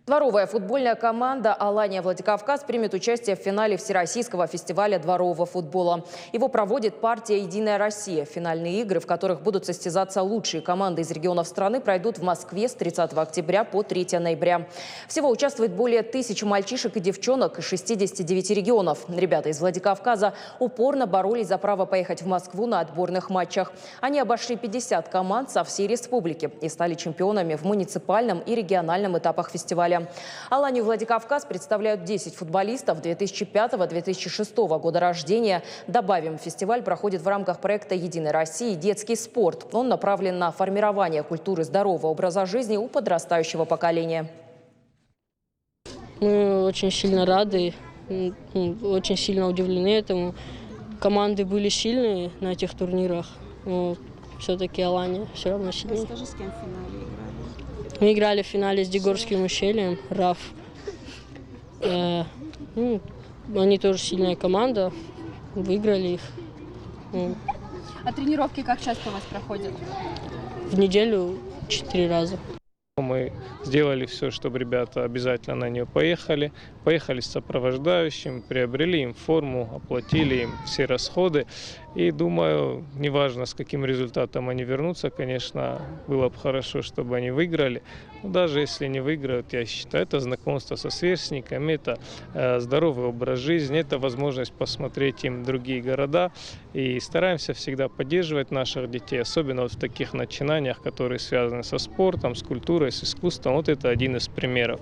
Дворовая футбольная команда «Алания Владикавказ» примет участие в финале Всероссийского фестиваля дворового футбола. Его проводит партия «Единая Россия». Финальные игры, в которых будут состязаться лучшие команды из регионов страны, пройдут в Москве с 30 октября по 3 ноября. Всего участвует более 1000 мальчишек и девчонок из 69 регионов. Ребята из Владикавказа упорно боролись за право поехать в Москву на отборных матчах. Они обошли 50 команд со всей республики и стали чемпионами в муниципальном и региональном этапах фестиваля. «Аланию Владикавказ» представляют 10 футболистов 2005-2006 года рождения. Добавим, фестиваль проходит в рамках проекта «Единой России. Детский спорт». Он направлен на формирование культуры здорового образа жизни у подрастающего поколения. Мы очень сильно рады, очень сильно удивлены этому. Команды были сильные на этих турнирах, но все-таки «Алания» все равно сильнее. Расскажи, с кем в финале играли? Мы играли в финале с Дегорским ущельем, РАФ. Они тоже сильная команда, выиграли их. А тренировки как часто у вас проходят? В неделю 4 раза. Мы сделали все, чтобы ребята обязательно на нее поехали. Поехали с сопровождающим, приобрели им форму, оплатили им все расходы. И думаю, неважно, с каким результатом они вернутся, конечно, было бы хорошо, чтобы они выиграли. Но даже если не выиграют, я считаю, это знакомство со сверстниками, это здоровый образ жизни, это возможность посмотреть им другие города. И стараемся всегда поддерживать наших детей, особенно вот в таких начинаниях, которые связаны со спортом, с культурой, с искусством. Вот это один из примеров.